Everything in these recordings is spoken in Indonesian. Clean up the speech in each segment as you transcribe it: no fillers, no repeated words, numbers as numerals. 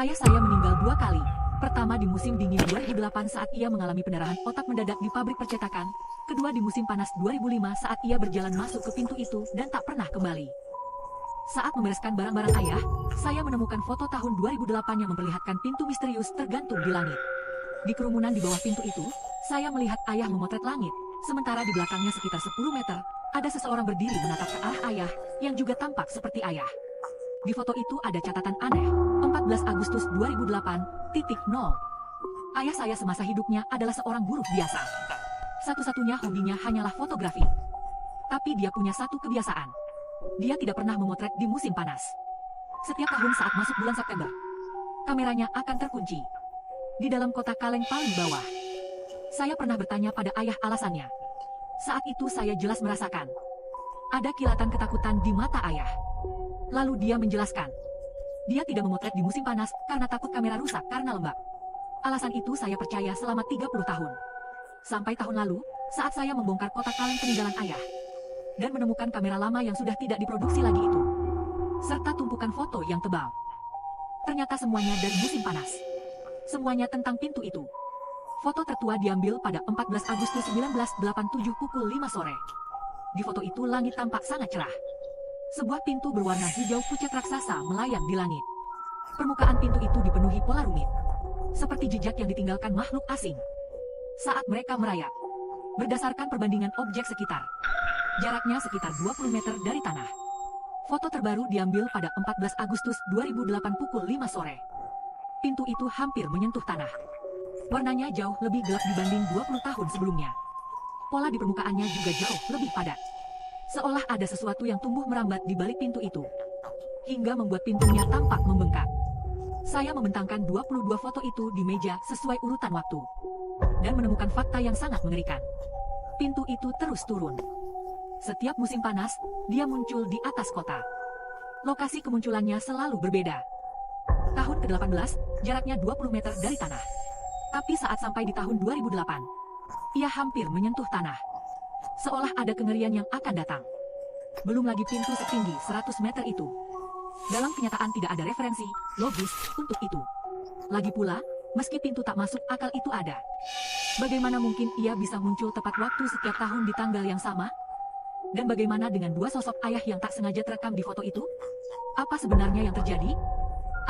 Ayah saya meninggal 2 kali. Pertama di musim dingin 2008 saat ia mengalami pendarahan otak mendadak di pabrik percetakan. Kedua di musim panas 2005 saat ia berjalan masuk ke pintu itu dan tak pernah kembali. Saat membereskan barang-barang ayah, saya menemukan foto tahun 2008 yang memperlihatkan pintu misterius tergantung di langit. Di kerumunan di bawah pintu itu, saya melihat ayah memotret langit, sementara di belakangnya sekitar 10 meter, ada seseorang berdiri menatap ke arah ayah, yang juga tampak seperti ayah. Di foto itu ada catatan aneh, 14 Agustus 2008.0. Ayah saya semasa hidupnya adalah seorang buruh biasa. Satu-satunya hobinya hanyalah fotografi. Tapi dia punya satu kebiasaan. Dia tidak pernah memotret di musim panas. Setiap tahun saat masuk bulan September, kameranya akan terkunci di dalam kotak kaleng paling bawah. Saya pernah bertanya pada ayah alasannya. Saat itu saya jelas merasakan ada kilatan ketakutan di mata ayah. Lalu dia menjelaskan, dia tidak memotret di musim panas karena takut kamera rusak karena lembab. Alasan itu saya percaya selama 30 tahun. Sampai tahun lalu, saat saya membongkar kotak kaleng peninggalan ayah dan menemukan kamera lama yang sudah tidak diproduksi lagi itu, serta tumpukan foto yang tebal. Ternyata semuanya dari musim panas. Semuanya tentang pintu itu. Foto tertua diambil pada 14 Agustus 1987 pukul 5 sore. Di foto itu langit tampak sangat cerah. Sebuah pintu berwarna hijau pucat raksasa melayang di langit. Permukaan pintu itu dipenuhi pola rumit, seperti jejak yang ditinggalkan makhluk asing saat mereka merayap. Berdasarkan perbandingan objek sekitar, jaraknya sekitar 20 meter dari tanah. Foto terbaru diambil pada 14 Agustus 2008 pukul 5 sore. Pintu itu hampir menyentuh tanah. Warnanya jauh lebih gelap dibanding 20 tahun sebelumnya. Pola di permukaannya juga jauh lebih padat. Seolah ada sesuatu yang tumbuh merambat di balik pintu itu, hingga membuat pintunya tampak membengkak. Saya membentangkan 22 foto itu di meja sesuai urutan waktu, dan menemukan fakta yang sangat mengerikan. Pintu itu terus turun. Setiap musim panas, dia muncul di atas kota. Lokasi kemunculannya selalu berbeda. Tahun ke-18, jaraknya 20 meter dari tanah. Tapi saat sampai di tahun 2008, ia hampir menyentuh tanah. Seolah ada kengerian yang akan datang. Belum lagi pintu setinggi 100 meter itu. Dalam kenyataan tidak ada referensi logis untuk itu. Lagi pula, meski pintu tak masuk akal itu ada. Bagaimana mungkin ia bisa muncul tepat waktu setiap tahun di tanggal yang sama? Dan bagaimana dengan dua sosok ayah yang tak sengaja terekam di foto itu? Apa sebenarnya yang terjadi?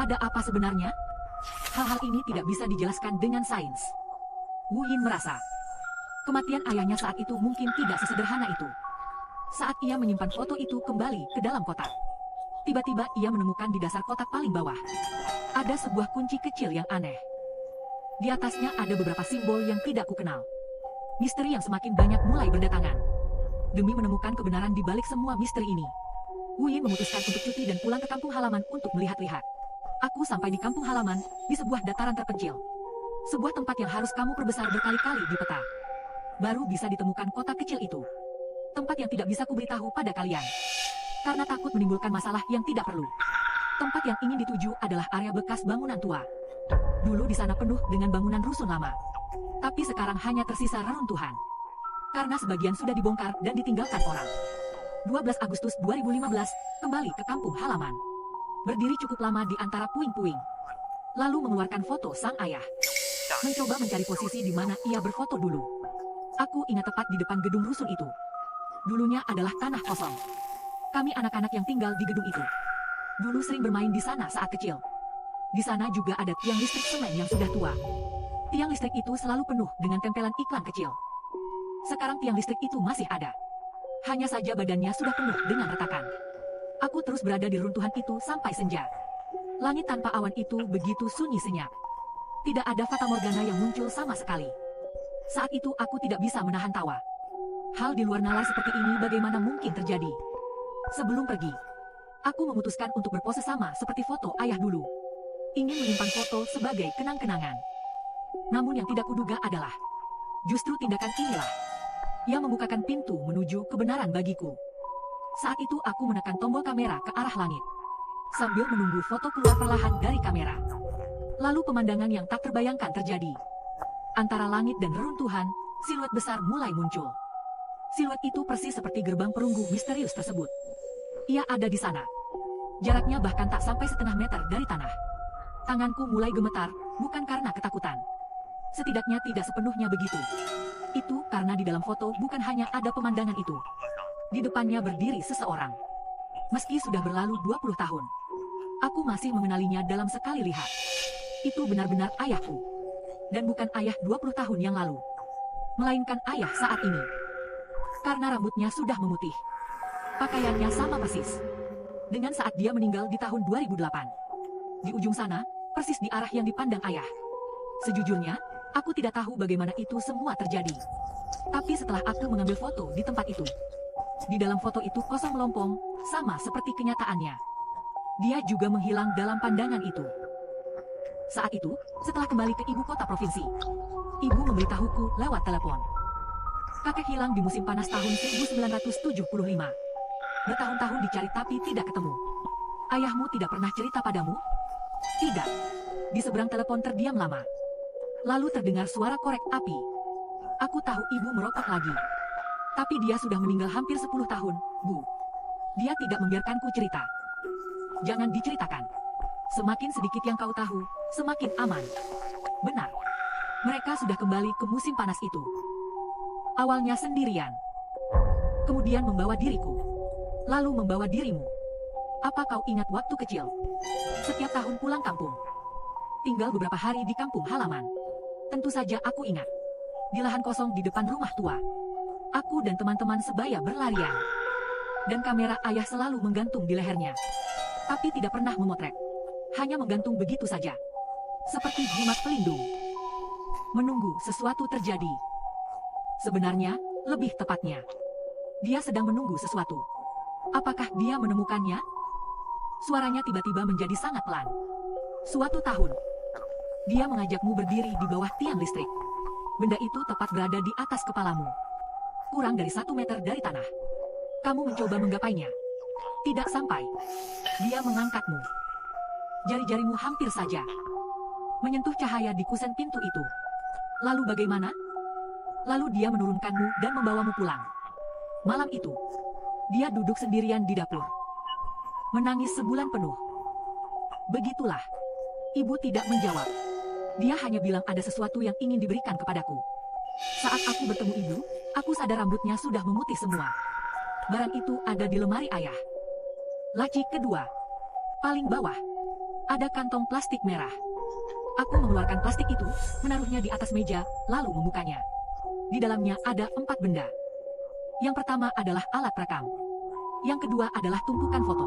Ada apa sebenarnya? Hal-hal ini tidak bisa dijelaskan dengan sains. Wu Yin merasa kematian ayahnya saat itu mungkin tidak sesederhana itu. Saat ia menyimpan foto itu kembali ke dalam kotak, tiba-tiba ia menemukan di dasar kotak paling bawah ada sebuah kunci kecil yang aneh. Di atasnya ada beberapa simbol yang tidak kukenal. Misteri yang semakin banyak mulai berdatangan. Demi menemukan kebenaran di balik semua misteri ini, Wu Yin memutuskan untuk cuti dan pulang ke kampung halaman untuk melihat-lihat. Aku sampai di kampung halaman, di sebuah dataran terpencil. Sebuah tempat yang harus kamu perbesar berkali-kali di peta. Baru bisa ditemukan kota kecil itu. Tempat yang tidak bisa kuberitahu pada kalian, karena takut menimbulkan masalah yang tidak perlu. Tempat yang ingin dituju adalah area bekas bangunan tua. Dulu di sana penuh dengan bangunan rusun lama. Tapi sekarang hanya tersisa reruntuhan. Karena sebagian sudah dibongkar dan ditinggalkan orang. 12 Agustus 2015, kembali ke kampung halaman. Berdiri cukup lama di antara puing-puing. Lalu mengeluarkan foto sang ayah. Mencoba mencari posisi di mana ia berfoto dulu. Aku ingat tepat di depan gedung rusun itu. Dulunya adalah tanah kosong. Kami anak-anak yang tinggal di gedung itu dulu sering bermain di sana saat kecil. Di sana juga ada tiang listrik semen yang sudah tua. Tiang listrik itu selalu penuh dengan tempelan iklan kecil. Sekarang tiang listrik itu masih ada. Hanya saja badannya sudah penuh dengan retakan. Aku terus berada di runtuhan itu sampai senja. Langit tanpa awan itu begitu sunyi senyap. Tidak ada fatamorgana yang muncul sama sekali. Saat itu aku tidak bisa menahan tawa. Hal di luar nalar seperti ini bagaimana mungkin terjadi? Sebelum pergi, aku memutuskan untuk berpose sama seperti foto ayah dulu. Ingin menyimpan foto sebagai kenang-kenangan. Namun yang tidak kuduga adalah, justru tindakan inilah yang membukakan pintu menuju kebenaran bagiku. Saat itu aku menekan tombol kamera ke arah langit, sambil menunggu foto keluar perlahan dari kamera. Lalu pemandangan yang tak terbayangkan terjadi. Antara langit dan reruntuhan, siluet besar mulai muncul. Siluet itu persis seperti gerbang perunggu misterius tersebut. Ia ada di sana. Jaraknya bahkan tak sampai setengah meter dari tanah. Tanganku mulai gemetar, bukan karena ketakutan. Setidaknya tidak sepenuhnya begitu. Itu karena di dalam foto bukan hanya ada pemandangan itu. Di depannya berdiri seseorang. Meski sudah berlalu 20 tahun, aku masih mengenalinya dalam sekali lihat. Itu benar-benar ayahku. Dan bukan ayah 20 tahun yang lalu, melainkan ayah saat ini. Karena rambutnya sudah memutih. Pakaiannya sama persis dengan saat dia meninggal di tahun 2008. Di ujung sana, persis di arah yang dipandang ayah. Sejujurnya, aku tidak tahu bagaimana itu semua terjadi. Tapi setelah aku mengambil foto di tempat itu, di dalam foto itu kosong melompong, sama seperti kenyataannya. Dia juga menghilang dalam pandangan itu. Saat itu, setelah kembali ke ibu kota provinsi, ibu memberitahuku lewat telepon. Kakek hilang di musim panas tahun 1975. Bertahun-tahun dicari tapi tidak ketemu. Ayahmu tidak pernah cerita padamu? Tidak. Di seberang telepon terdiam lama. Lalu terdengar suara korek api. Aku tahu ibu merokok lagi. Tapi dia sudah meninggal hampir 10 tahun, Bu. Dia tidak membiarkanku cerita. Jangan diceritakan. Semakin sedikit yang kau tahu, semakin aman. Benar. Mereka sudah kembali ke musim panas itu. Awalnya sendirian. Kemudian membawa diriku. Lalu membawa dirimu. Apa kau ingat waktu kecil? Setiap tahun pulang kampung. Tinggal beberapa hari di kampung halaman. Tentu saja aku ingat. Di lahan kosong di depan rumah tua. Aku dan teman-teman sebaya berlarian. Dan kamera ayah selalu menggantung di lehernya. Tapi tidak pernah memotret. Hanya menggantung begitu saja. Seperti jimat pelindung. Menunggu sesuatu terjadi. Sebenarnya, lebih tepatnya, dia sedang menunggu sesuatu. Apakah dia menemukannya? Suaranya tiba-tiba menjadi sangat pelan. Suatu tahun, dia mengajakmu berdiri di bawah tiang listrik. Benda itu tepat berada di atas kepalamu. Kurang dari 1 meter dari tanah. Kamu mencoba menggapainya. Tidak sampai. Dia mengangkatmu. Jari-jarimu hampir saja menyentuh cahaya di kusen pintu itu. Lalu bagaimana? Lalu dia menurunkanmu dan membawamu pulang. Malam itu, dia duduk sendirian di dapur. Menangis sebulan penuh. Begitulah. Ibu tidak menjawab. Dia hanya bilang ada sesuatu yang ingin diberikan kepadaku. Saat aku bertemu ibu, aku sadar rambutnya sudah memutih semua. Barang itu ada di lemari ayah. Laci kedua. Paling bawah. Ada kantong plastik merah. Aku mengeluarkan plastik itu, menaruhnya di atas meja, lalu membukanya. Di dalamnya ada 4 benda. Yang pertama adalah alat perekam. Yang kedua adalah tumpukan foto.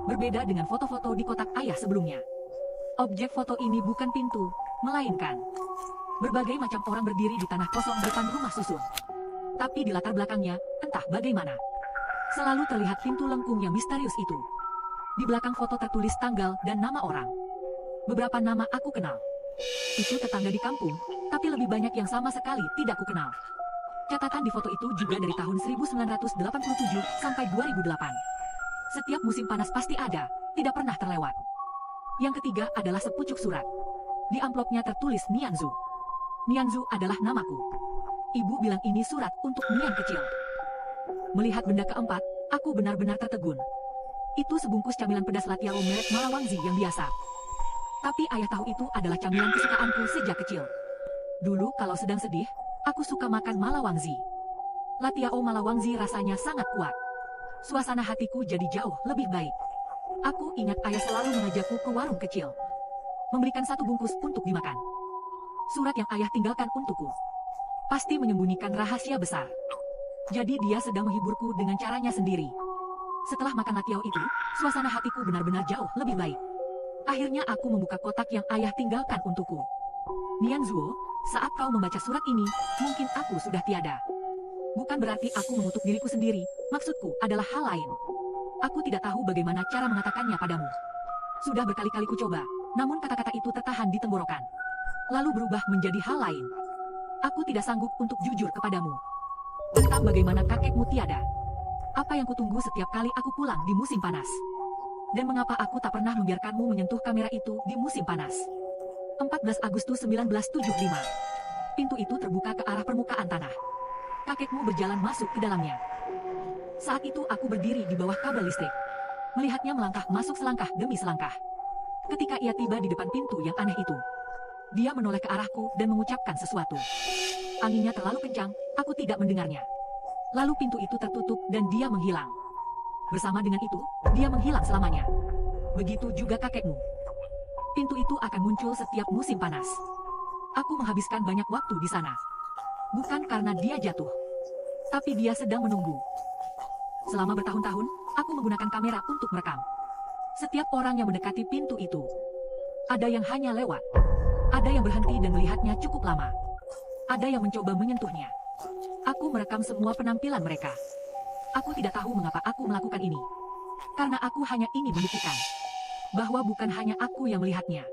Berbeda dengan foto-foto di kotak ayah sebelumnya. Objek foto ini bukan pintu, melainkan berbagai macam orang berdiri di tanah kosong depan rumah susun. Tapi di latar belakangnya, entah bagaimana, selalu terlihat pintu lengkung yang misterius itu. Di belakang foto tertulis tanggal dan nama orang. Beberapa nama aku kenal. Itu tetangga di kampung, tapi lebih banyak yang sama sekali tidak ku kenal. Catatan di foto itu juga dari tahun 1987 sampai 2008. Setiap musim panas pasti ada, tidak pernah terlewat. Yang ketiga adalah sepucuk surat. Di amplopnya tertulis Nianzu. Nianzu adalah namaku. Ibu bilang ini surat untuk Nian kecil. Melihat benda keempat, aku benar-benar tertegun. Itu sebungkus camilan pedas Latiao merek Malawangzi yang biasa. Tapi ayah tahu itu adalah camilan kesukaanku sejak kecil. Dulu kalau sedang sedih, aku suka makan Malawangzi. Latiao Malawangzi rasanya sangat kuat. Suasana hatiku jadi jauh lebih baik. Aku ingat ayah selalu mengajakku ke warung kecil. Memberikan 1 bungkus untuk dimakan. Surat yang ayah tinggalkan untukku. Pasti menyembunyikan rahasia besar. Jadi dia sedang menghiburku dengan caranya sendiri. Setelah makan latiao itu, suasana hatiku benar-benar jauh lebih baik. Akhirnya aku membuka kotak yang ayah tinggalkan untukku. Nianzuo, saat kau membaca surat ini, mungkin aku sudah tiada. Bukan berarti aku mengutuk diriku sendiri, maksudku adalah hal lain. Aku tidak tahu bagaimana cara mengatakannya padamu. Sudah berkali-kali ku coba, namun kata-kata itu tertahan di tenggorokan. Lalu berubah menjadi hal lain. Aku tidak sanggup untuk jujur kepadamu. Tentang bagaimana kakekmu tiada. Apa yang kutunggu setiap kali aku pulang di musim panas? Dan mengapa aku tak pernah membiarkanmu menyentuh kamera itu di musim panas? 14 Agustus 1975. Pintu itu terbuka ke arah permukaan tanah. Kakekmu berjalan masuk ke dalamnya. Saat itu aku berdiri di bawah kabel listrik. Melihatnya melangkah masuk selangkah demi selangkah. Ketika ia tiba di depan pintu yang aneh itu, dia menoleh ke arahku dan mengucapkan sesuatu. Anginnya terlalu kencang, aku tidak mendengarnya. Lalu pintu itu tertutup dan dia menghilang. Bersama dengan itu, dia menghilang selamanya. Begitu juga kakekmu. Pintu itu akan muncul setiap musim panas. Aku menghabiskan banyak waktu di sana. Bukan karena dia jatuh, tapi dia sedang menunggu. Selama bertahun-tahun, aku menggunakan kamera untuk merekam. Setiap orang yang mendekati pintu itu, ada yang hanya lewat, ada yang berhenti dan melihatnya cukup lama, ada yang mencoba menyentuhnya. Aku merekam semua penampilan mereka. Aku tidak tahu mengapa aku melakukan ini. Karena aku hanya ingin membuktikan bahwa bukan hanya aku yang melihatnya.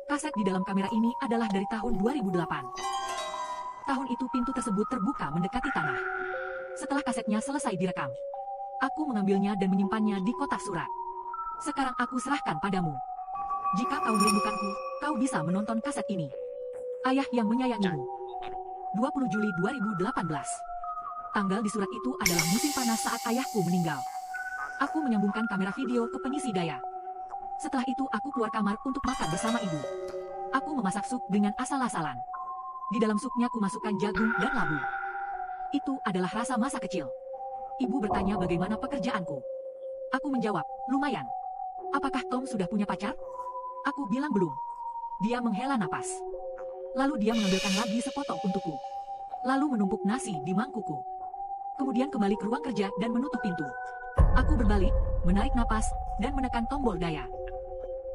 Kaset di dalam kamera ini adalah dari tahun 2008. Tahun itu pintu tersebut terbuka mendekati tanah. Setelah kasetnya selesai direkam, aku mengambilnya dan menyimpannya di kotak surat. Sekarang aku serahkan padamu. Jika kau merindukanku, kau bisa menonton kaset ini. Ayah yang menyayangimu. 20 Juli 2018. Tanggal di surat itu adalah musim panas saat ayahku meninggal. Aku menyambungkan kamera video ke pengisi daya. Setelah itu aku keluar kamar untuk makan bersama ibu. Aku memasak sup dengan asal-asalan. Di dalam supnya aku masukkan jagung dan labu. Itu adalah rasa masa kecil. Ibu bertanya bagaimana pekerjaanku. Aku menjawab, lumayan. Apakah Tom sudah punya pacar? Aku bilang belum. Dia menghela napas. Lalu dia mengambilkan lagi sepotong untukku. Lalu menumpuk nasi di mangkuku. Kemudian kembali ke ruang kerja dan menutup pintu. Aku berbalik, menarik napas, dan menekan tombol daya.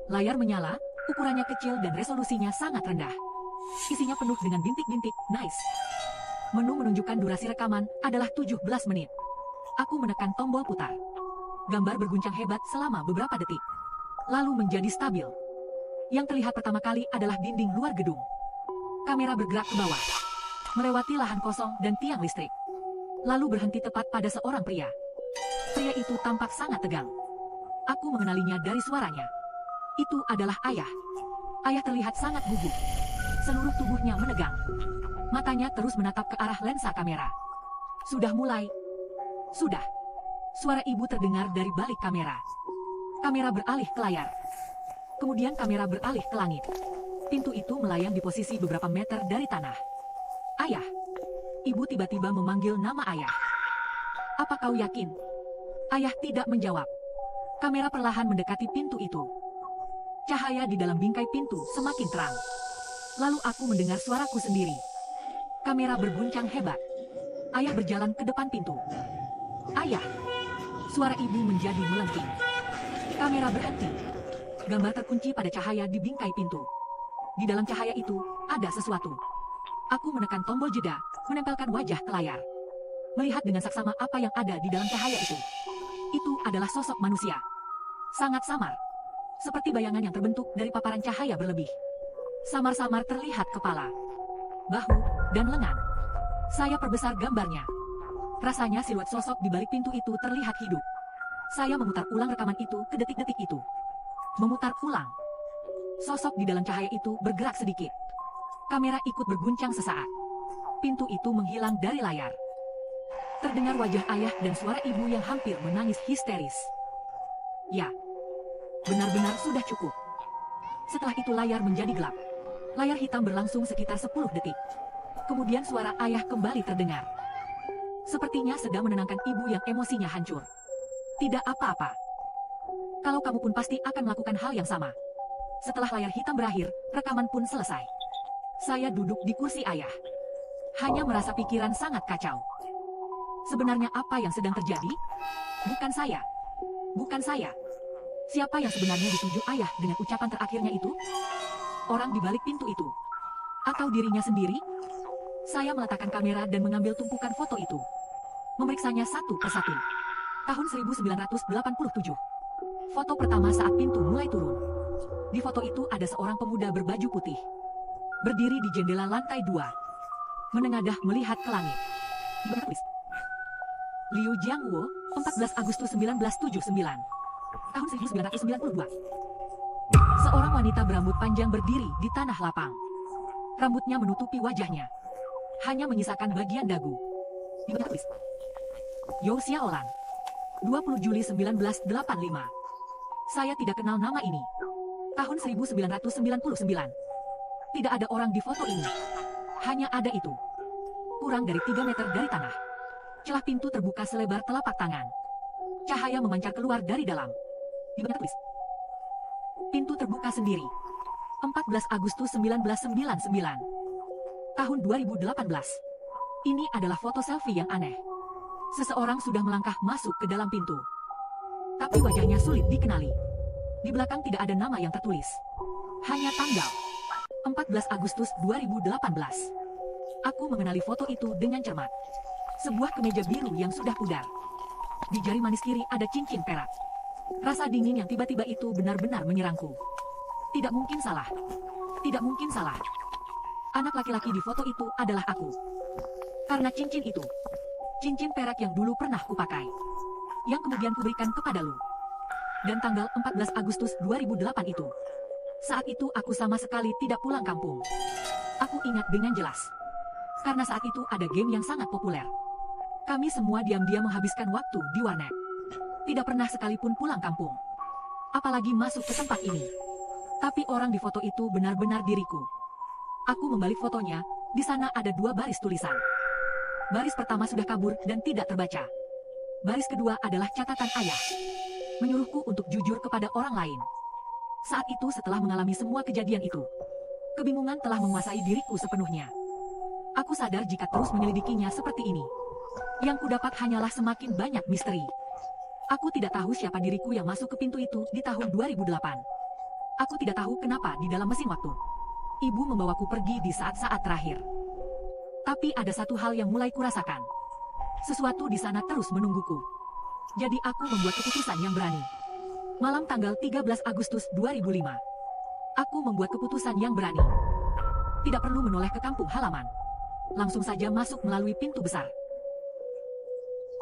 Layar menyala, ukurannya kecil dan resolusinya sangat rendah. Isinya penuh dengan bintik-bintik, nice. Menu menunjukkan durasi rekaman adalah 17 menit. Aku menekan tombol putar. Gambar berguncang hebat selama beberapa detik. Lalu menjadi stabil. Yang terlihat pertama kali adalah dinding luar gedung. Kamera bergerak ke bawah, melewati lahan kosong dan tiang listrik. Lalu berhenti tepat pada seorang pria. Pria itu tampak sangat tegang. Aku mengenalinya dari suaranya. Itu adalah ayah. Ayah terlihat sangat gugup. Seluruh tubuhnya menegang. Matanya terus menatap ke arah lensa kamera. Sudah mulai. Sudah. Suara ibu terdengar dari balik kamera. Kamera beralih ke layar. Kemudian kamera beralih ke langit. Pintu itu melayang di posisi beberapa meter dari tanah. Ayah. Ibu tiba-tiba memanggil nama ayah. Apa kau yakin? Ayah tidak menjawab. Kamera perlahan mendekati pintu itu. Cahaya di dalam bingkai pintu semakin terang. Lalu aku mendengar suaraku sendiri. Kamera berguncang hebat. Ayah berjalan ke depan pintu. Ayah. Suara ibu menjadi melengking. Kamera berhenti. Gambar terkunci pada cahaya di bingkai pintu. Di dalam cahaya itu, ada sesuatu. Aku menekan tombol jeda, menempelkan wajah ke layar. Melihat dengan saksama apa yang ada di dalam cahaya itu. Itu adalah sosok manusia. Sangat samar. Seperti bayangan yang terbentuk dari paparan cahaya berlebih. Samar-samar terlihat kepala, bahu, dan lengan. Saya perbesar gambarnya. Rasanya siluet sosok di balik pintu itu terlihat hidup. Saya memutar ulang rekaman itu ke detik-detik itu. Memutar ulang. Sosok di dalam cahaya itu bergerak sedikit. Kamera ikut berguncang sesaat. Pintu itu menghilang dari layar. Terdengar wajah ayah dan suara ibu yang hampir menangis histeris. Ya, benar-benar sudah cukup. Setelah itu layar menjadi gelap. Layar hitam berlangsung sekitar 10 detik. Kemudian suara ayah kembali terdengar. Sepertinya sedang menenangkan ibu yang emosinya hancur. Tidak apa-apa. Kalau kamu pun pasti akan melakukan hal yang sama. Setelah layar hitam berakhir, rekaman pun selesai. Saya duduk di kursi ayah. Hanya merasa pikiran sangat kacau. Sebenarnya apa yang sedang terjadi? Bukan saya. Bukan saya. Siapa yang sebenarnya dituju ayah dengan ucapan terakhirnya itu? Orang di balik pintu itu? Atau dirinya sendiri? Saya meletakkan kamera dan mengambil tumpukan foto itu. Memeriksanya satu persatu. Tahun 1987. Foto pertama saat pintu mulai turun. Di foto itu ada seorang pemuda berbaju putih. Berdiri di jendela lantai 2. Menengadah melihat ke langit. Liu Jiangwo, 14 Agustus 1979. Tahun 1992. Seorang wanita berambut panjang berdiri di tanah lapang. Rambutnya menutupi wajahnya. Hanya menyisakan bagian dagu. Yao Xiaolan. 20 Juli 1985. Saya tidak kenal nama ini. Tahun 1999. Tidak ada orang di foto ini. Hanya ada itu. Kurang dari 3 meter dari tanah. Celah pintu terbuka selebar telapak tangan. Cahaya memancar keluar dari dalam. Di mana tulis? Pintu terbuka sendiri. 14 Agustus 1999. Tahun 2018. Ini adalah foto selfie yang aneh. Seseorang sudah melangkah masuk ke dalam pintu. Tapi wajahnya sulit dikenali. Di belakang tidak ada nama yang tertulis. Hanya tanggal. 14 Agustus 2018. Aku mengenali foto itu dengan cermat. Sebuah kemeja biru yang sudah pudar. Di jari manis kiri ada cincin perak. Rasa dingin yang tiba-tiba itu benar-benar menyerangku. Tidak mungkin salah. Tidak mungkin salah. Anak laki-laki di foto itu adalah aku. Karena cincin itu. Cincin perak yang dulu pernah kupakai. Yang kemudian kuberikan kepada Lu. Dan tanggal 14 Agustus 2008 itu. Saat itu aku sama sekali tidak pulang kampung. Aku ingat dengan jelas. Karena saat itu ada game yang sangat populer. Kami semua diam-diam menghabiskan waktu di warnet. Tidak pernah sekalipun pulang kampung. Apalagi masuk ke tempat ini. Tapi orang di foto itu benar-benar diriku. Aku membalik fotonya, di sana ada 2 baris tulisan. Baris pertama sudah kabur dan tidak terbaca. Baris kedua adalah catatan ayah. Menyuruhku untuk jujur kepada orang lain. Saat itu setelah mengalami semua kejadian itu, kebingungan telah menguasai diriku sepenuhnya. Aku sadar jika terus menyelidikinya seperti ini, yang kudapat hanyalah semakin banyak misteri. Aku tidak tahu siapa diriku yang masuk ke pintu itu di tahun 2008. Aku tidak tahu kenapa di dalam mesin waktu. Ibu membawaku pergi di saat-saat terakhir. Tapi ada satu hal yang mulai kurasakan. Sesuatu di sana terus menungguku. Jadi aku membuat keputusan yang berani. Malam tanggal 13 Agustus 2005. Aku membuat keputusan yang berani. Tidak perlu menoleh ke kampung halaman. Langsung saja masuk melalui pintu besar.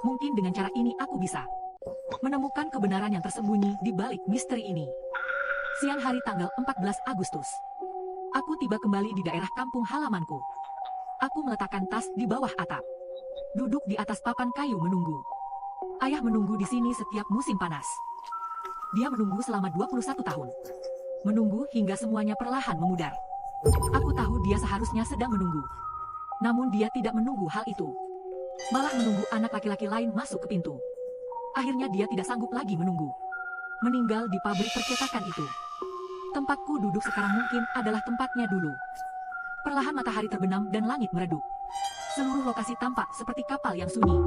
Mungkin dengan cara ini aku bisa menemukan kebenaran yang tersembunyi di balik misteri ini. Siang hari tanggal 14 Agustus. Aku tiba kembali di daerah kampung halamanku. Aku meletakkan tas di bawah atap. Duduk di atas papan kayu menunggu. Ayah menunggu di sini setiap musim panas. Dia menunggu selama 21 tahun. Menunggu hingga semuanya perlahan memudar. Aku tahu dia seharusnya sedang menunggu. Namun dia tidak menunggu hal itu. Malah menunggu anak laki-laki lain masuk ke pintu. Akhirnya dia tidak sanggup lagi menunggu. Meninggal di pabrik percetakan itu. Tempatku duduk sekarang mungkin adalah tempatnya dulu. Perlahan matahari terbenam dan langit meredup. Seluruh lokasi tampak seperti kapal yang sunyi.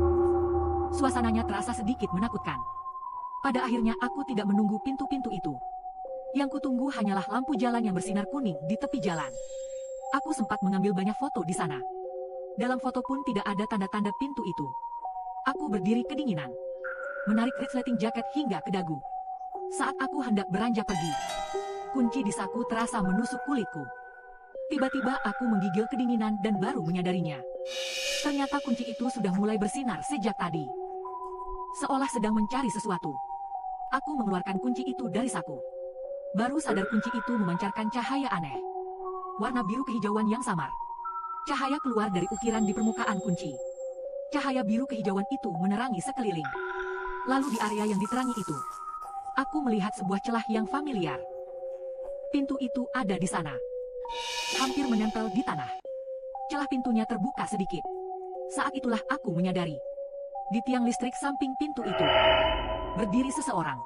Suasananya terasa sedikit menakutkan. Pada akhirnya aku tidak menunggu pintu-pintu itu. Yang kutunggu hanyalah lampu jalan yang bersinar kuning di tepi jalan. Aku sempat mengambil banyak foto di sana. Dalam foto pun tidak ada tanda-tanda pintu itu. Aku berdiri kedinginan. Menarik resleting jaket hingga ke dagu. Saat aku hendak beranjak pergi, kunci di saku terasa menusuk kulitku. Tiba-tiba aku menggigil kedinginan dan baru menyadarinya. Ternyata kunci itu sudah mulai bersinar sejak tadi. Seolah sedang mencari sesuatu. Aku mengeluarkan kunci itu dari saku. Baru sadar kunci itu memancarkan cahaya aneh. Warna biru kehijauan yang samar. Cahaya keluar dari ukiran di permukaan kunci. Cahaya biru kehijauan itu menerangi sekeliling. Lalu di area yang diterangi itu, aku melihat sebuah celah yang familiar. Pintu itu ada di sana. Hampir menempel di tanah. Celah pintunya terbuka sedikit. Saat itulah aku menyadari. Di tiang listrik samping pintu itu, berdiri seseorang.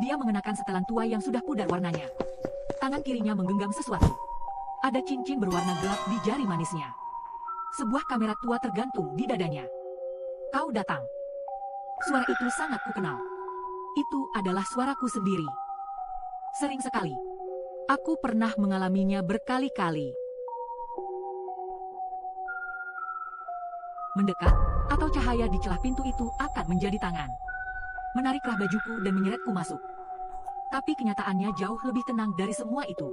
Dia mengenakan setelan tua yang sudah pudar warnanya. Tangan kirinya menggenggam sesuatu. Ada cincin berwarna gelap di jari manisnya. Sebuah kamera tua tergantung di dadanya. Kau datang. Suara itu sangat kukenal. Itu adalah suaraku sendiri. Sering sekali. Aku pernah mengalaminya berkali-kali. Mendekat, atau cahaya di celah pintu itu akan menjadi tangan. Menarik kerah bajuku dan menyeretku masuk. Tapi kenyataannya jauh lebih tenang dari semua itu.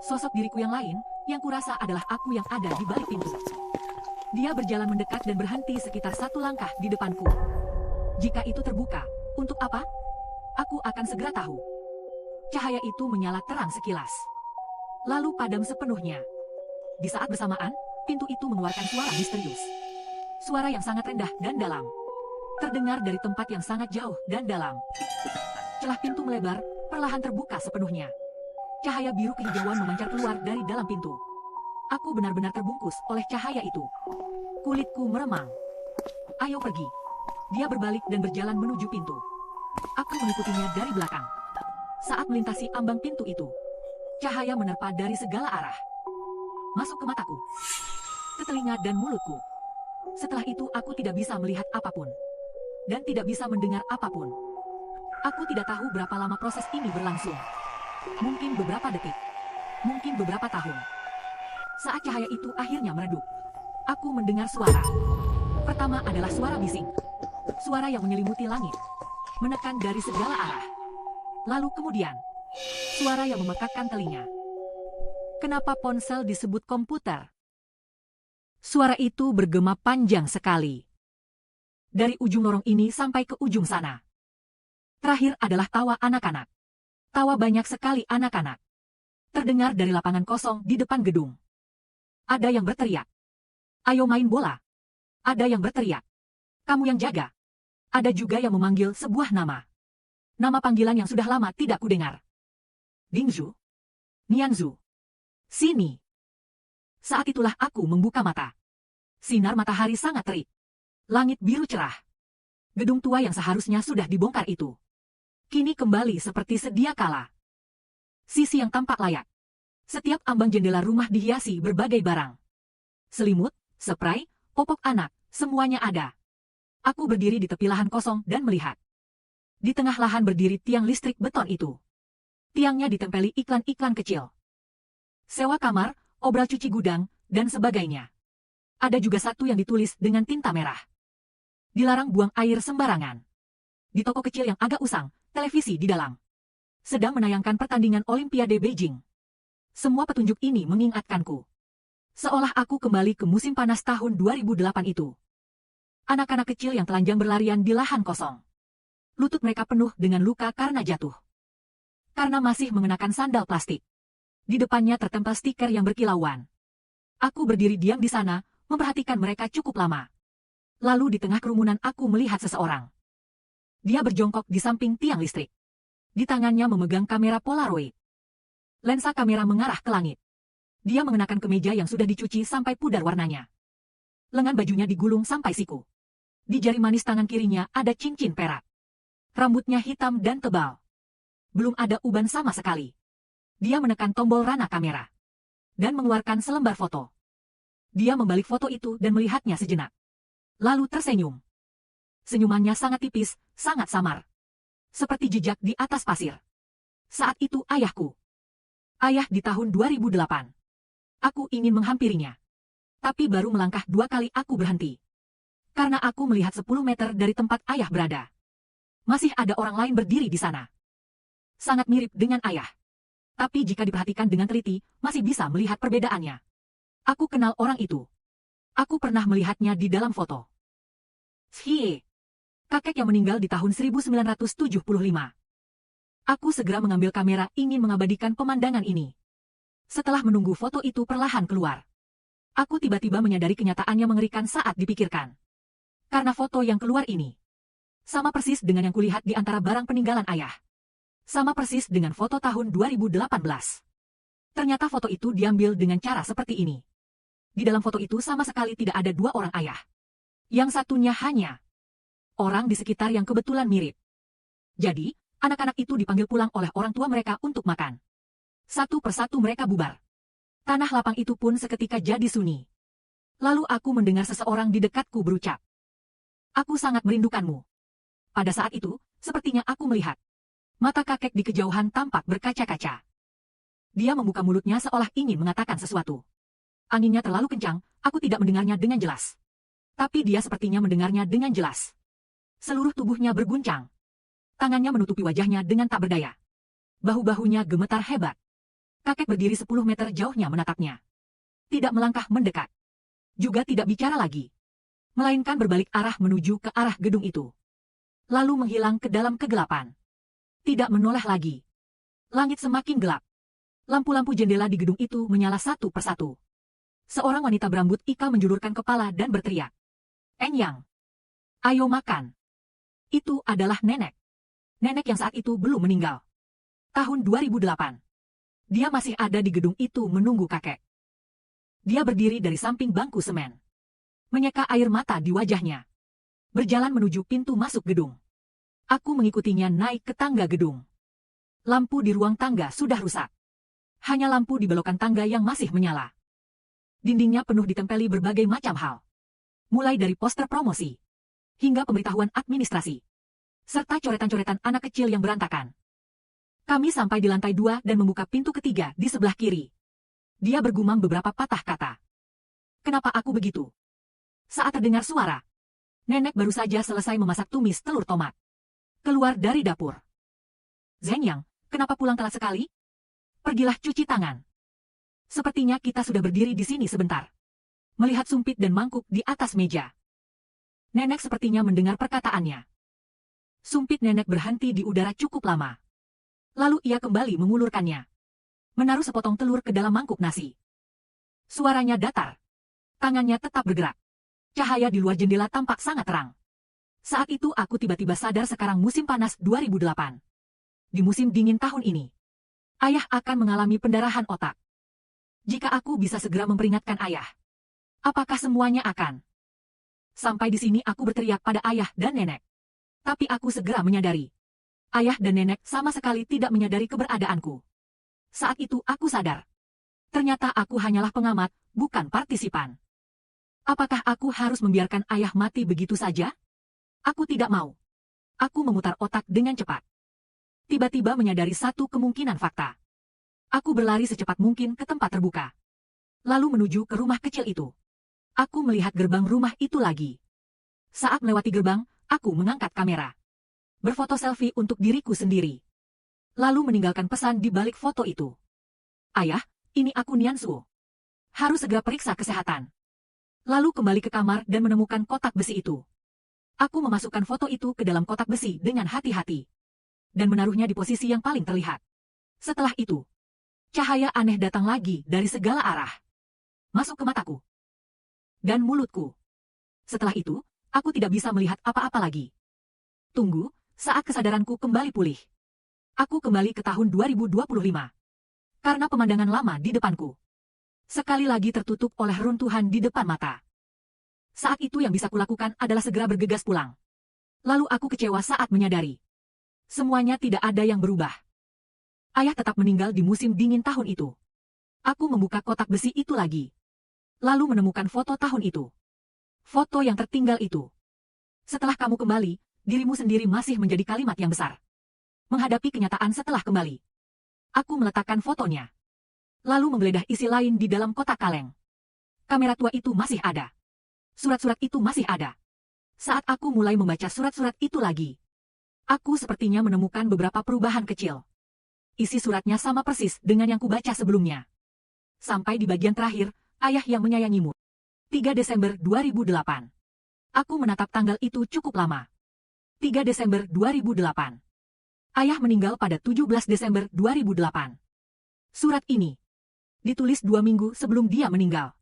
Sosok diriku yang lain, yang kurasa adalah aku yang ada di balik pintu. Dia berjalan mendekat dan berhenti sekitar 1 langkah di depanku. Jika itu terbuka, untuk apa? Aku akan segera tahu. Cahaya itu menyala terang sekilas. Lalu padam sepenuhnya. Di saat bersamaan, pintu itu mengeluarkan suara misterius. Suara yang sangat rendah dan dalam. Terdengar dari tempat yang sangat jauh dan dalam. Celah pintu melebar, perlahan terbuka sepenuhnya. Cahaya biru kehijauan memancar keluar dari dalam pintu. Aku benar-benar terbungkus oleh cahaya itu. Kulitku meremang. Ayo pergi. Dia berbalik dan berjalan menuju pintu. Aku mengikutinya dari belakang. Saat melintasi ambang pintu itu, cahaya menerpa dari segala arah. Masuk ke mataku, ke telinga dan mulutku. Setelah itu aku tidak bisa melihat apapun. Dan tidak bisa mendengar apapun. Aku tidak tahu berapa lama proses ini berlangsung. Mungkin beberapa detik. Mungkin beberapa tahun. Saat cahaya itu akhirnya meredup, aku mendengar suara. Pertama adalah suara bising. Suara yang menyelimuti langit. Menekan dari segala arah. Lalu kemudian, suara yang memekakkan telinga. Kenapa ponsel disebut komputer? Suara itu bergema panjang sekali. Dari ujung lorong ini sampai ke ujung sana. Terakhir adalah tawa anak-anak. Tawa banyak sekali anak-anak. Terdengar dari lapangan kosong di depan gedung. Ada yang berteriak, "Ayo main bola." Ada yang berteriak, "Kamu yang jaga." Ada juga yang memanggil sebuah nama. Nama panggilan yang sudah lama tidak kudengar. Dingzhu. Nianzhu. Sini. Saat itulah aku membuka mata. Sinar matahari sangat terik. Langit biru cerah. Gedung tua yang seharusnya sudah dibongkar itu kini kembali seperti sedia kala. Sisi yang tampak layak. Setiap ambang jendela rumah dihiasi berbagai barang. Selimut, spray, popok anak, semuanya ada. Aku berdiri di tepi lahan kosong dan melihat. Di tengah lahan berdiri tiang listrik beton itu. Tiangnya ditempeli iklan-iklan kecil. Sewa kamar, obral cuci gudang, dan sebagainya. Ada juga satu yang ditulis dengan tinta merah. Dilarang buang air sembarangan. Di toko kecil yang agak usang, televisi di dalam. Sedang menayangkan pertandingan Olimpiade Beijing. Semua petunjuk ini mengingatkanku. Seolah aku kembali ke musim panas tahun 2008 itu. Anak-anak kecil yang telanjang berlarian di lahan kosong. Lutut mereka penuh dengan luka karena jatuh. Karena masih mengenakan sandal plastik. Di depannya tertempel stiker yang berkilauan. Aku berdiri diam di sana, memperhatikan mereka cukup lama. Lalu di tengah kerumunan aku melihat seseorang. Dia berjongkok di samping tiang listrik. Di tangannya memegang kamera Polaroid. Lensa kamera mengarah ke langit. Dia mengenakan kemeja yang sudah dicuci sampai pudar warnanya. Lengan bajunya digulung sampai siku. Di jari manis tangan kirinya ada cincin perak. Rambutnya hitam dan tebal. Belum ada uban sama sekali. Dia menekan tombol rana kamera. Dan mengeluarkan selembar foto. Dia membalik foto itu dan melihatnya sejenak. Lalu tersenyum. Senyumannya sangat tipis, sangat samar. Seperti jejak di atas pasir. Saat itu ayahku. Ayah di tahun 2008. Aku ingin menghampirinya. Tapi baru melangkah 2 kali aku berhenti. Karena aku melihat 10 meter dari tempat ayah berada. Masih ada orang lain berdiri di sana. Sangat mirip dengan ayah. Tapi jika diperhatikan dengan teliti, masih bisa melihat perbedaannya. Aku kenal orang itu. Aku pernah melihatnya di dalam foto. Hie. Kakek yang meninggal di tahun 1975. Aku segera mengambil kamera ingin mengabadikan pemandangan ini. Setelah menunggu foto itu perlahan keluar. Aku tiba-tiba menyadari kenyataannya mengerikan saat dipikirkan. Karena foto yang keluar ini sama persis dengan yang kulihat di antara barang peninggalan ayah. Sama persis dengan foto tahun 2018. Ternyata foto itu diambil dengan cara seperti ini. Di dalam foto itu sama sekali tidak ada 2 orang ayah. Yang satunya hanya orang di sekitar yang kebetulan mirip. Jadi, anak-anak itu dipanggil pulang oleh orang tua mereka untuk makan. Satu persatu mereka bubar. Tanah lapang itu pun seketika jadi sunyi. Lalu aku mendengar seseorang di dekatku berucap, "Aku sangat merindukanmu." Pada saat itu, sepertinya aku melihat. Mata kakek di kejauhan tampak berkaca-kaca. Dia membuka mulutnya seolah ingin mengatakan sesuatu. Anginnya terlalu kencang, aku tidak mendengarnya dengan jelas. Tapi dia sepertinya mendengarnya dengan jelas. Seluruh tubuhnya berguncang. Tangannya menutupi wajahnya dengan tak berdaya. Bahu-bahunya gemetar hebat. Kakek berdiri 10 meter jauhnya menatapnya. Tidak melangkah mendekat. Juga tidak bicara lagi. Melainkan berbalik arah menuju ke arah gedung itu. Lalu menghilang ke dalam kegelapan. Tidak menoleh lagi. Langit semakin gelap. Lampu-lampu jendela di gedung itu menyala satu persatu. Seorang wanita berambut ika menjulurkan kepala dan berteriak, "Enyang, ayo makan." Itu adalah nenek. Nenek yang saat itu belum meninggal. Tahun 2008. Dia masih ada di gedung itu menunggu kakek. Dia berdiri dari samping bangku semen. Menyeka air mata di wajahnya. Berjalan menuju pintu masuk gedung. Aku mengikutinya naik ke tangga gedung. Lampu di ruang tangga sudah rusak. Hanya lampu di belokan tangga yang masih menyala. Dindingnya penuh ditempeli berbagai macam hal. Mulai dari poster promosi, hingga pemberitahuan administrasi, serta coretan-coretan anak kecil yang berantakan. Kami sampai di lantai 2 dan membuka pintu ketiga di sebelah kiri. Dia bergumam beberapa patah kata. Kenapa aku begitu? Saat terdengar suara, nenek baru saja selesai memasak tumis telur tomat. Keluar dari dapur. Zheng Yang, kenapa pulang telat sekali? Pergilah cuci tangan. Sepertinya kita sudah berdiri di sini sebentar. Melihat sumpit dan mangkuk di atas meja. Nenek sepertinya mendengar perkataannya. Sumpit nenek berhenti di udara cukup lama. Lalu ia kembali mengulurkannya. Menaruh sepotong telur ke dalam mangkuk nasi. Suaranya datar. Tangannya tetap bergerak. Cahaya di luar jendela tampak sangat terang. Saat itu aku tiba-tiba sadar sekarang musim panas 2008. Di musim dingin tahun ini, ayah akan mengalami pendarahan otak. Jika aku bisa segera memperingatkan ayah, apakah semuanya akan? Sampai di sini aku berteriak pada ayah dan nenek. Tapi aku segera menyadari. Ayah dan nenek sama sekali tidak menyadari keberadaanku. Saat itu aku sadar. Ternyata aku hanyalah pengamat, bukan partisipan. Apakah aku harus membiarkan ayah mati begitu saja? Aku tidak mau. Aku memutar otak dengan cepat. Tiba-tiba menyadari satu kemungkinan fakta. Aku berlari secepat mungkin ke tempat terbuka. Lalu menuju ke rumah kecil itu. Aku melihat gerbang rumah itu lagi. Saat melewati gerbang, aku mengangkat kamera. Berfoto selfie untuk diriku sendiri. Lalu meninggalkan pesan di balik foto itu. Ayah, ini aku Niansuo. Harus segera periksa kesehatan. Lalu kembali ke kamar dan menemukan kotak besi itu. Aku memasukkan foto itu ke dalam kotak besi dengan hati-hati. Dan menaruhnya di posisi yang paling terlihat. Setelah itu, cahaya aneh datang lagi dari segala arah. Masuk ke mataku. Dan mulutku. Setelah itu, aku tidak bisa melihat apa-apa lagi. Tunggu, saat kesadaranku kembali pulih. Aku kembali ke tahun 2025. Karena pemandangan lama di depanku. Sekali lagi tertutup oleh runtuhan di depan mata. Saat itu yang bisa kulakukan adalah segera bergegas pulang. Lalu aku kecewa saat menyadari. Semuanya tidak ada yang berubah. Ayah tetap meninggal di musim dingin tahun itu. Aku membuka kotak besi itu lagi. Lalu menemukan foto tahun itu. Foto yang tertinggal itu. Setelah kamu kembali, dirimu sendiri masih menjadi kalimat yang besar. Menghadapi kenyataan setelah kembali. Aku meletakkan fotonya. Lalu menggeledah isi lain di dalam kotak kaleng. Kamera tua itu masih ada. Surat-surat itu masih ada. Saat aku mulai membaca surat-surat itu lagi, aku sepertinya menemukan beberapa perubahan kecil. Isi suratnya sama persis dengan yang kubaca sebelumnya. Sampai di bagian terakhir, ayah yang menyayangimu. 3 Desember 2008. Aku menatap tanggal itu cukup lama. 3 Desember 2008. Ayah meninggal pada 17 Desember 2008. Surat ini ditulis 2 minggu sebelum dia meninggal.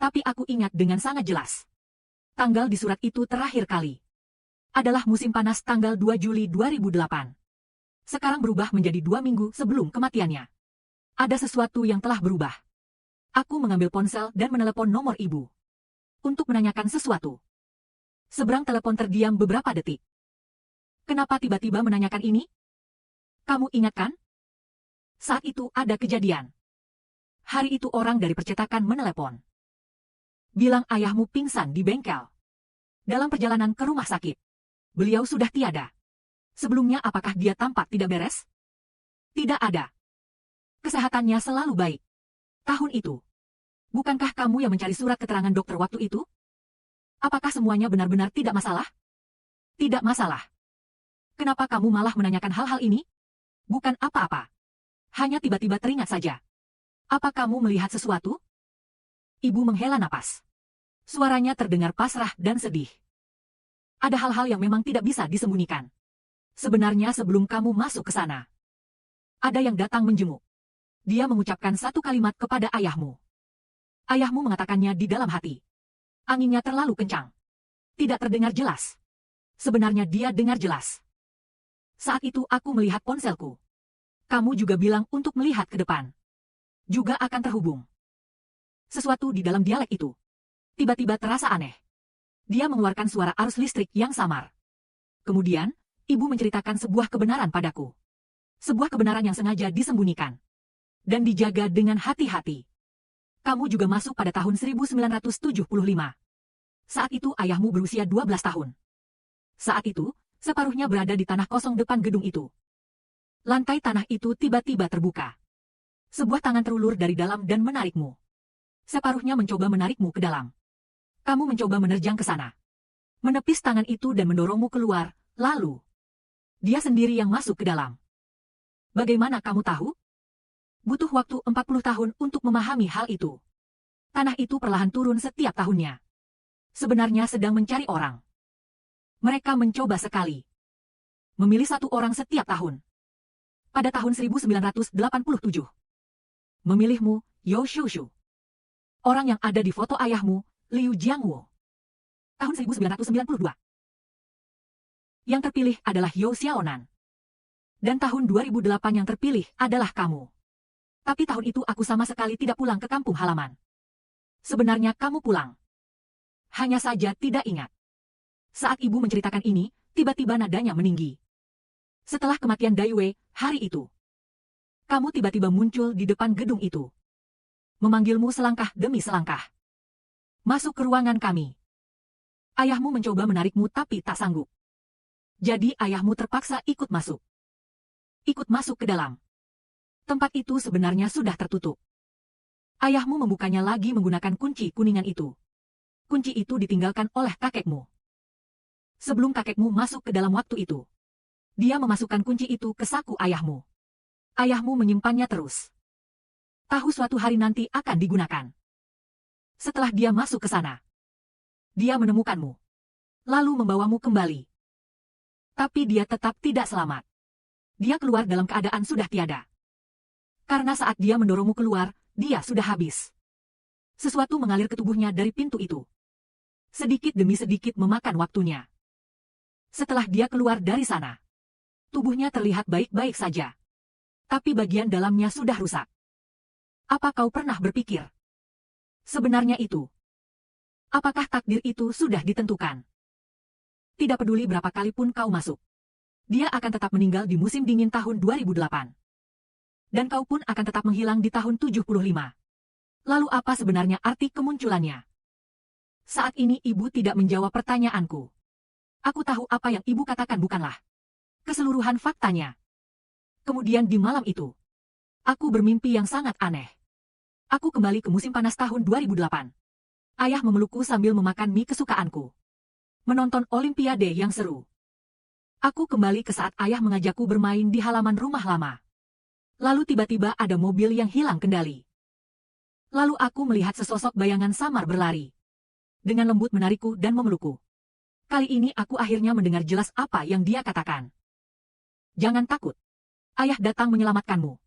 Tapi aku ingat dengan sangat jelas. Tanggal di surat itu terakhir kali adalah musim panas tanggal 2 Juli 2008. Sekarang berubah menjadi 2 minggu sebelum kematiannya. Ada sesuatu yang telah berubah. Aku mengambil ponsel dan menelepon nomor ibu. Untuk menanyakan sesuatu. Seberang telepon terdiam beberapa detik. Kenapa tiba-tiba menanyakan ini? Kamu ingat kan? Saat itu ada kejadian. Hari itu orang dari percetakan menelepon. Bilang ayahmu pingsan di bengkel. Dalam perjalanan ke rumah sakit. Beliau sudah tiada. Sebelumnya apakah dia tampak tidak beres? Tidak ada. Kesehatannya selalu baik. Tahun itu. Bukankah kamu yang mencari surat keterangan dokter waktu itu? Apakah semuanya benar-benar tidak masalah? Tidak masalah. Kenapa kamu malah menanyakan hal-hal ini? Bukan apa-apa. Hanya tiba-tiba teringat saja. Apa kamu melihat sesuatu? Ibu menghela napas. Suaranya terdengar pasrah dan sedih. Ada hal-hal yang memang tidak bisa disembunyikan. Sebenarnya sebelum kamu masuk ke sana, ada yang datang menjenguk. Dia mengucapkan satu kalimat kepada ayahmu. Ayahmu mengatakannya di dalam hati. Anginnya terlalu kencang. Tidak terdengar jelas. Sebenarnya dia dengar jelas. Saat itu aku melihat ponselku. Kamu juga bilang untuk melihat ke depan. Juga akan terhubung. Sesuatu di dalam dialek itu tiba-tiba terasa aneh. Dia mengeluarkan suara arus listrik yang samar. Kemudian, ibu menceritakan sebuah kebenaran padaku. Sebuah kebenaran yang sengaja disembunyikan. Dan dijaga dengan hati-hati. Kamu juga masuk pada tahun 1975. Saat itu ayahmu berusia 12 tahun. Saat itu, separuhnya berada di tanah kosong depan gedung itu. Lantai tanah itu tiba-tiba terbuka. Sebuah tangan terulur dari dalam dan menarikmu. Separuhnya mencoba menarikmu ke dalam. Kamu mencoba menerjang ke sana. Menepis tangan itu dan mendorongmu keluar, lalu dia sendiri yang masuk ke dalam. Bagaimana kamu tahu? Butuh waktu 40 tahun untuk memahami hal itu. Tanah itu perlahan turun setiap tahunnya. Sebenarnya sedang mencari orang. Mereka mencoba sekali. Memilih satu orang setiap tahun. Pada tahun 1987. Memilihmu, Yo Shushu. Orang yang ada di foto ayahmu, Liu Jiangwo. Tahun 1992. Yang terpilih adalah Yo Xiaonan. Dan tahun 2008 yang terpilih adalah kamu. Tapi tahun itu aku sama sekali tidak pulang ke kampung halaman. Sebenarnya kamu pulang. Hanya saja tidak ingat. Saat ibu menceritakan ini, tiba-tiba nadanya meninggi. Setelah kematian Dai Wei, hari itu, kamu tiba-tiba muncul di depan gedung itu. Memanggilmu selangkah demi selangkah. Masuk ke ruangan kami. Ayahmu mencoba menarikmu tapi tak sanggup. Jadi ayahmu terpaksa ikut masuk. Ikut masuk ke dalam. Tempat itu sebenarnya sudah tertutup. Ayahmu membukanya lagi menggunakan kunci kuningan itu. Kunci itu ditinggalkan oleh kakekmu. Sebelum kakekmu masuk ke dalam waktu itu, dia memasukkan kunci itu ke saku ayahmu. Ayahmu menyimpannya terus. Tahu suatu hari nanti akan digunakan. Setelah dia masuk ke sana, dia menemukanmu. Lalu membawamu kembali. Tapi dia tetap tidak selamat. Dia keluar dalam keadaan sudah tiada. Karena saat dia mendorongmu keluar, dia sudah habis. Sesuatu mengalir ke tubuhnya dari pintu itu. Sedikit demi sedikit memakan waktunya. Setelah dia keluar dari sana, tubuhnya terlihat baik-baik saja. Tapi bagian dalamnya sudah rusak. Apa kau pernah berpikir? Sebenarnya itu. Apakah takdir itu sudah ditentukan? Tidak peduli berapa kali pun kau masuk. Dia akan tetap meninggal di musim dingin tahun 2008. Dan kau pun akan tetap menghilang di tahun 75. Lalu apa sebenarnya arti kemunculannya? Saat ini ibu tidak menjawab pertanyaanku. Aku tahu apa yang ibu katakan bukanlah keseluruhan faktanya. Kemudian di malam itu, aku bermimpi yang sangat aneh. Aku kembali ke musim panas tahun 2008. Ayah memelukku sambil memakan mie kesukaanku. Menonton olimpiade yang seru. Aku kembali ke saat ayah mengajakku bermain di halaman rumah lama. Lalu tiba-tiba ada mobil yang hilang kendali. Lalu aku melihat sesosok bayangan samar berlari. Dengan lembut menarikku dan memelukku. Kali ini aku akhirnya mendengar jelas apa yang dia katakan. Jangan takut. Ayah datang menyelamatkanmu.